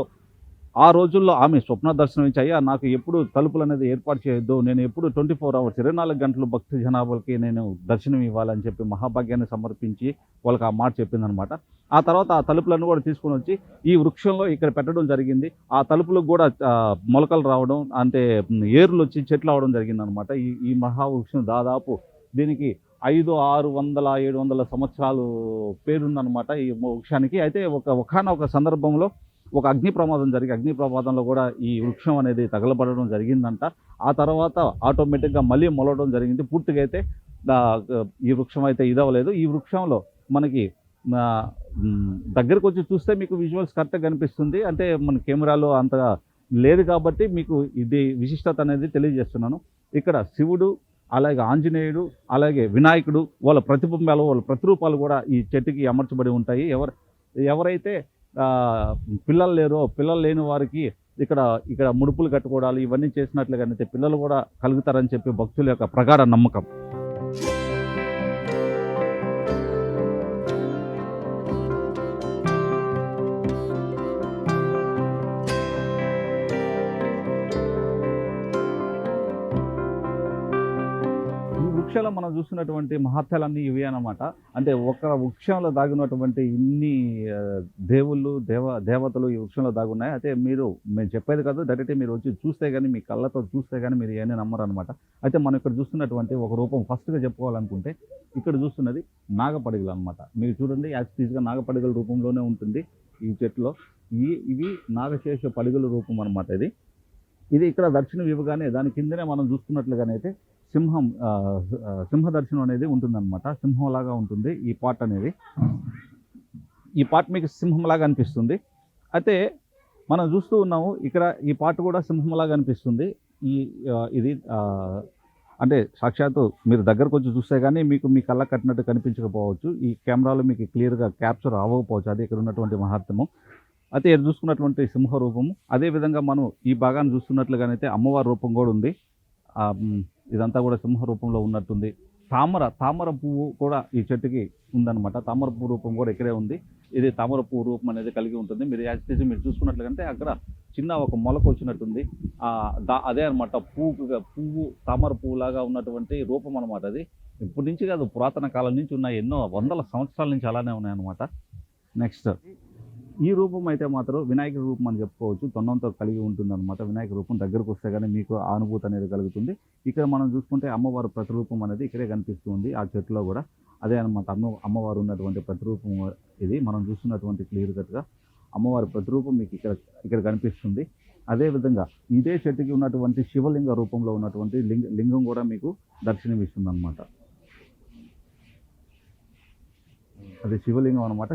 ఆ రోజుల్లో ఆమె స్వప్న దర్శనం ఇచ్చి, అయ్యా నాకు ఎప్పుడు తలుపులు అనేది ఏర్పాటు చేయొద్దు, నేను ఎప్పుడు 24 అవర్స్ 24 గంటలు భక్తి జనాభాలకి నేను దర్శనం ఇవ్వాలని చెప్పి మహాభాగ్యాన్ని సమర్పించి వాళ్ళకి ఆ మాట చెప్పిందనమాట. ఆ తర్వాత ఆ తలుపులను కూడా తీసుకుని వచ్చి ఈ వృక్షంలో ఇక్కడ పెట్టడం జరిగింది. ఆ తలుపులకు కూడా మొలకలు రావడం, అంటే ఏర్లు వచ్చి చెట్లు అవడం జరిగిందనమాట. ఈ మహావృక్షం దాదాపు దీనికి 500, 600, 700 సంవత్సరాలు పేరుందనమాట ఈ వృక్షానికి. అయితే ఒకానొక సందర్భంలో ఒక అగ్ని ప్రమాదంలో కూడా ఈ వృక్షం అనేది తగలబడడం జరిగిందంట. ఆ తర్వాత ఆటోమేటిక్గా మళ్ళీ మొలవడం జరిగింది. పూర్తిగా అయితే ఈ వృక్షం అయితే ఇదవలేదు. ఈ వృక్షంలో మనకి దగ్గరకు వచ్చి చూస్తే మీకు విజువల్స్ కరెక్ట్గా కనిపిస్తుంది. అంటే మన కెమెరాలో అంతగా లేదు కాబట్టి మీకు ఇది విశిష్టత అనేది తెలియజేస్తున్నాను. ఇక్కడ శివుడు, అలాగే ఆంజనేయుడు, అలాగే వినాయకుడు వాళ్ళ ప్రతిబింబాలు, వాళ్ళ ప్రతిరూపాలు కూడా ఈ చెట్టుకి అమర్చబడి ఉంటాయి. ఎవరైతే పిల్లలు లేరో, పిల్లలు లేని వారికి ఇక్కడ ముడుపులు కట్టుకోవడాలు ఇవన్నీ చేసినట్లుగానైతే పిల్లలు కూడా కలుగుతారని చెప్పి భక్తుల యొక్క ప్రగాఢ నమ్మకం. మనం చూస్తున్నటువంటి మహత్యాలన్నీ ఇవి అన్నమాట. అంటే ఒక వృక్షంలో దాగినటువంటి ఇన్ని దేవుళ్ళు దేవతలు ఈ వృక్షంలో దాగున్నాయి. అయితే మేము చెప్పేది కాదు, డైరెక్ట్ మీరు వచ్చి చూస్తే కానీ, మీ కళ్ళతో చూస్తే కానీ మీరు ఇవన్నీ నమ్మరు అనమాట. అయితే మనం ఇక్కడ చూస్తున్నటువంటి ఒక రూపం ఫస్ట్గా చెప్పుకోవాలనుకుంటే, ఇక్కడ చూస్తున్నది నాగపడిగలు అనమాట. మీరు చూడండి, యాక్చువల్గా నాగపడిగల రూపంలోనే ఉంటుంది ఈ చెట్టులో. ఇవి నాగశేష పడిగల రూపం అనమాట. ఇది ఇక్కడ దర్శనం ఇవ్వగానే దాని కిందనే మనం చూస్తున్నట్లుగానైతే సింహ దర్శనం అనేది ఉంటుందన్నమాట. సింహంలాగా ఉంటుంది ఈ పార్ట్ అనేది. ఈ పార్ట్ మీకు సింహంలాగా అనిపిస్తుంది. అయితే మనం చూస్తూ ఉన్నాము ఇక్కడ ఈ పార్ట్ కూడా సింహంలాగా అనిపిస్తుంది. ఇది అంటే సాక్షాత్తు మీరు దగ్గరకు వచ్చి చూస్తే కానీ మీకు మీ కళ్ళ కట్టినట్టు కనిపించకపోవచ్చు. ఈ కెమెరాలో మీకు క్లియర్గా క్యాప్చర్ అవ్వకపోవచ్చు. అది ఇక్కడ ఉన్నటువంటి మహత్యము. అయితే ఇక్కడ చూసుకున్నటువంటి సింహ రూపము, అదేవిధంగా మనం ఈ భాగాన్ని చూస్తున్నట్లుగానైతే అమ్మవారి రూపం కూడా ఉంది. ఇదంతా కూడా సింహ రూపంలో ఉన్నట్టుంది. తామర పువ్వు కూడా ఈ చెట్టుకి ఉందన్నమాట. తామర పువ్వు రూపం కూడా ఇక్కడే ఉంది. ఇది తామర పువ్వు రూపం అనేది కలిగి ఉంటుంది. మీరు చూసుకున్నట్లుగంటే అక్కడ చిన్న ఒక మొలకు వచ్చినట్టుంది. అదే అనమాట పువ్వు తామర పువ్వు లాగా ఉన్నటువంటి రూపం అనమాట. అది ఇప్పటి నుంచి కాదు, పురాతన కాలం నుంచి ఉన్నాయి. ఎన్నో వందల సంవత్సరాల నుంచి అలానే ఉన్నాయన్నమాట. నెక్స్ట్ ఈ రూపం అయితే మాత్రం వినాయక రూపం అని చెప్పుకోవచ్చు. తొండంతో కలిగి ఉంటుంది అనమాట. వినాయక రూపం దగ్గరకు వస్తే కానీ మీకు ఆ అనుభూతి అనేది కలుగుతుంది. ఇక్కడ మనం చూసుకుంటే అమ్మవారి ప్రతిరూపం అనేది ఇక్కడే కనిపిస్తుంది ఆ చెట్టులో కూడా. అదే అనమాట అమ్మవారు ఉన్నటువంటి ప్రతిరూపం ఇది. మనం చూస్తున్నటువంటి క్లియర్ కట్గా అమ్మవారి ప్రతిరూపం మీకు ఇక్కడ కనిపిస్తుంది. అదేవిధంగా ఇదే చెట్టుకి ఉన్నటువంటి శివలింగ రూపంలో ఉన్నటువంటి లింగం కూడా మీకు దర్శనమిస్తుంది అనమాట. అది శివలింగం అనమాట.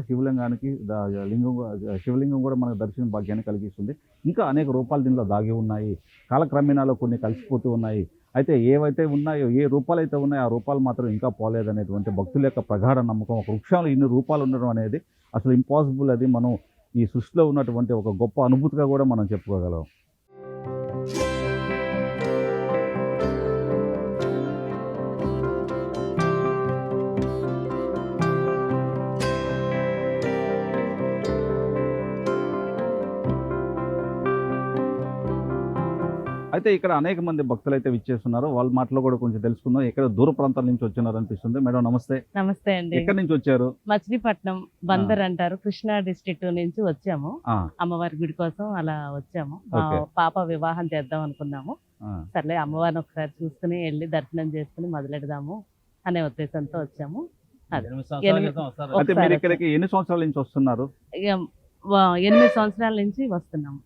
శివలింగం కూడా మనకు దర్శన భాగ్యాన్ని కలిగిస్తుంది. ఇంకా అనేక రూపాలు దీనిలో దాగి ఉన్నాయి. కాలక్రమేణాలో కొన్ని కలిసిపోతూ ఉన్నాయి. అయితే ఏవైతే ఉన్నాయో, ఏ రూపాలు అయితే ఉన్నాయో ఆ రూపాలు మాత్రం ఇంకా పోలేదనేటువంటి భక్తుల యొక్క ప్రగాఢ నమ్మకం. ఒక వృక్షంలో ఇన్ని రూపాలు ఉండడం అనేది అసలు ఇంపాసిబుల్. అది మనం ఈ సృష్టిలో ఉన్నటువంటి ఒక గొప్ప అనుభూతిగా కూడా మనం చెప్పుకోగలం. అయితే ఇక్కడ అనేక మంది భక్తులు అయితే విచ్చేస్తున్నారు. వాళ్ళ మాటలో కూడా కొంచెం తెలుసుకుందాం. ఇక్కడ దూర ప్రాంతాల నుంచి వచ్చినారు అనిపిస్తుంది. మేడం నమస్తే.
నమస్తే అండి.
ఎక్కడి నుంచి వచ్చారు?
మచిలీపట్నం బందర్ అంటారు, కృష్ణా డిస్ట్రిక్ట్ నుంచి వచ్చాము. అమ్మవారి గుడి కోసం అలా వచ్చాము. పాప వివాహం చేద్దాం అనుకున్నాము. సర్లే అమ్మవారిని ఒకసారి చూసుకుని వెళ్ళి దర్శనం చేసుకుని మొదలెడదాము అనే ఉద్దేశంతో వచ్చాము.
అయితే మీరు ఇక్కడికి ఎన్ని సంవత్సరాల నుంచి వస్తున్నారు?
8 సంవత్సరాల నుంచి వస్తున్నాము.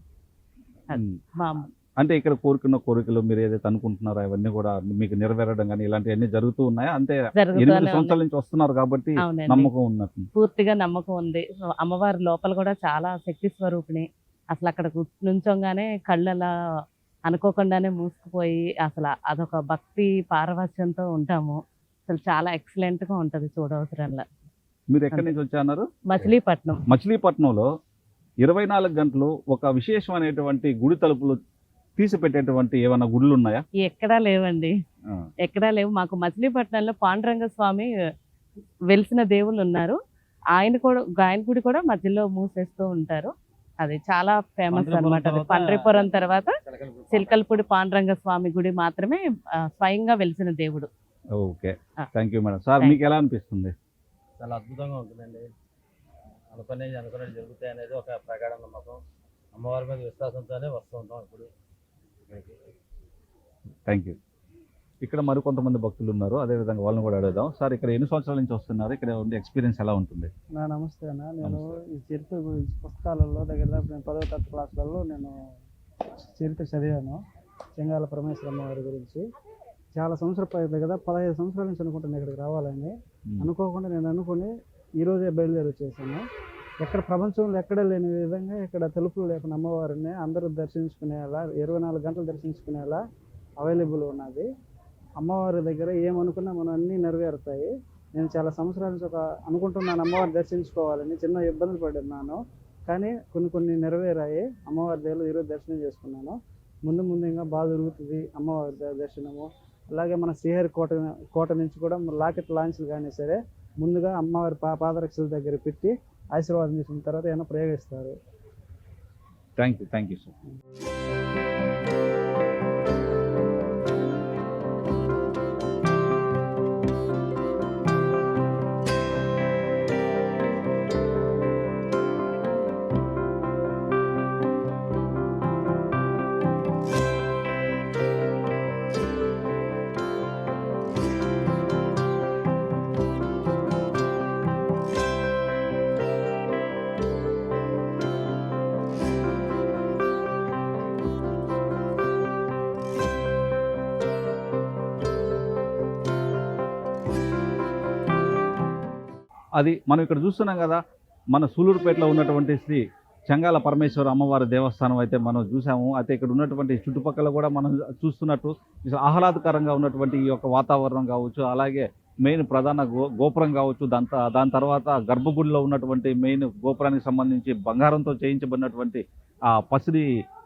అంటే ఇక్కడ కోరుకున్న కోరికలు మీరు ఏదైతే అనుకుంటున్నారో అవన్నీ కూడా మీకు నెరవేరడం కానీ ఇలాంటివన్నీ జరుగుతూ ఉన్నాయా? అంటే 8 సంవత్సరాల నుంచి వస్తున్నారు కాబట్టి నమ్మకం ఉన్నట్టు.
పూర్తిగా నమ్మకం ఉంది. అమ్మవారి లోపల కూడా చాలా శక్తి స్వరూపిణి. అసలు అక్కడ నుంచోగానే కళ్ళలా అనుకోకుండానే మూసుకుపోయి అసలు అదొక భక్తి పారవశ్యంతో ఉంటాము. అసలు చాలా ఎక్సలెంట్ గా ఉంటది చూడవసరంలా.
మీరు ఎక్కడి నుంచి వచ్చారు?
మచిలీపట్నం.
మచిలీపట్నంలో 24 గంటలు ఒక విశేషమైనటువంటి గుడి తలుపులు తీసి పెట్టేటువంటి ఏమైనా గుళ్ళు ఉన్నాయా?
ఎక్కడా లేవండి, ఎక్కడా లేవు. మాకు మచిలీపట్నంలో పాండురంగ స్వామి వెలిసిన దేవుళ్ళు ఉన్నారు. ఆయన గుడి కూడా మధ్యలో మూసేస్తూ ఉంటారు. అది చాలా ఫేమస్ అన్నమాట. అది పండ్రిపురం తర్వాత చిలకలపూడి పాండురంగ స్వామి గుడి మాత్రమే స్వయంగా వెలిసిన దేవుడు.
Okay, thank you madam. Sir మీకు ఎలా అనిపిస్తుంది?
చాలా అద్భుతంగా ఉంటుందండి. అనుకునేది జరుగుతాయి అనేది ఒక ప్రగాఢ నమ్మకం. అమ్మవారి మీద విశ్వాసంతోనే వస్తూ ఉంటాం ఇప్పుడు.
Thank you. ఇక్కడ మరికొంతమంది భక్తులు ఉన్నారు, అదేవిధంగా వాళ్ళని కూడా అడుగుదాం. సార్ ఇక్కడ ఎన్ని సంవత్సరాల నుంచి వస్తున్నారు? ఇక్కడ ఉండే ఎక్స్పీరియన్స్ ఎలా ఉంటుంది?
నమస్తే అన్న. నేను ఈ చరిత్ర గురించి పుస్తకాలలో దగ్గర నేను 10వ తరగతి క్లాసులలో నేను చరిత్ర చదివాను. చెంగాల పరమేశ్వరమ్మ వారి గురించి. చాలా సంవత్సరాలు కదా, 15 సంవత్సరాల నుంచి అనుకుంటాను ఇక్కడికి రావాలని. అనుకోకుండా నేను అనుకుని ఈరోజే బయలుదేరి వచ్చేసాను. ఎక్కడ ప్రపంచంలో ఎక్కడ లేని విధంగా ఇక్కడ తలుపులు లేకుండా అమ్మవారిని అందరూ దర్శించుకునేలా 24 గంటలు దర్శించుకునేలా అవైలబుల్ ఉన్నది. అమ్మవారి దగ్గర ఏమనుకున్నా మనం అన్నీ నెరవేరుతాయి. నేను చాలా సంవత్సరాల నుంచి అనుకుంటున్నాను అమ్మవారిని దర్శించుకోవాలని. చిన్న ఇబ్బందులు పడున్నాను, కానీ కొన్ని నెరవేరాయి. అమ్మవారి దగ్గర ఈరోజు దర్శనం చేసుకున్నాను. ముందు ఇంకా బాగా జరుగుతుంది అమ్మవారి దర్శనము. అలాగే మన శ్రీహరి కోట నుంచి కూడా లాకెట్ లాంచ్లు కానీ సరే ముందుగా అమ్మవారి పాదరక్షల దగ్గర పెట్టి ఆశీర్వాదం చేసిన తర్వాత ఏమైనా ప్రయోగిస్తారు.
Thank you sir. అది మనం ఇక్కడ చూస్తున్నాం కదా, మన సూలూరుపేటలో ఉన్నటువంటి శ్రీ చెంగాల పరమేశ్వర అమ్మవారి దేవస్థానం అయితే మనం చూసాము. అయితే ఇక్కడ ఉన్నటువంటి చుట్టుపక్కల కూడా మనం చూస్తున్నట్టు ఆహ్లాదకరంగా ఉన్నటువంటి ఈ యొక్క వాతావరణం కావచ్చు, అలాగే మెయిన్ ప్రధాన గోపురం కావచ్చు, దాని తర్వాత గర్భగుడిలో ఉన్నటువంటి మెయిన్ గోపురానికి సంబంధించి బంగారంతో చేయించబడినటువంటి ఆ పసిడి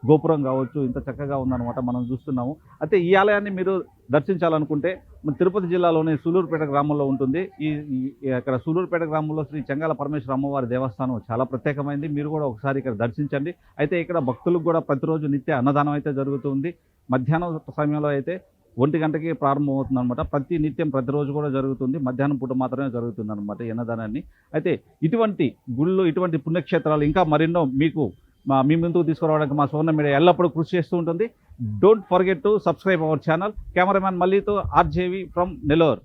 గోపురం కావచ్చు, ఇంత చక్కగా ఉందన్నమాట మనం చూస్తున్నాము. అయితే ఈ ఆలయాన్ని మీరు దర్శించాలనుకుంటే మన తిరుపతి జిల్లాలోని సూలూరుపేట గ్రామంలో ఉంటుంది. ఇక్కడ సూలూరుపేట గ్రామంలో శ్రీ చెంగాల పరమేశ్వర అమ్మవారి దేవస్థానం చాలా ప్రత్యేకమైంది. మీరు కూడా ఒకసారి ఇక్కడ దర్శించండి. అయితే ఇక్కడ భక్తులకు కూడా ప్రతిరోజు నిత్య అన్నదానం అయితే జరుగుతుంది. మధ్యాహ్నం సమయంలో అయితే 1 గంటకి ప్రారంభమవుతుంది అనమాట. ప్రతిరోజు కూడా జరుగుతుంది. మధ్యాహ్నం పూట మాత్రమే జరుగుతుంది అనమాట ఈ అన్నదానాన్ని. అయితే ఇటువంటి గుళ్ళు, ఇటువంటి పుణ్యక్షేత్రాలు ఇంకా మరెన్నో మీ ముందుకు తీసుకురావడానికి మా సువర్ణ మీడియా ఎల్లప్పుడూ కృషి చేస్తూ ఉంటుంది. Don't forget to subscribe our channel. Cameraman మల్లితో ఆర్జేవి ఫ్రమ్ నెల్లూరు.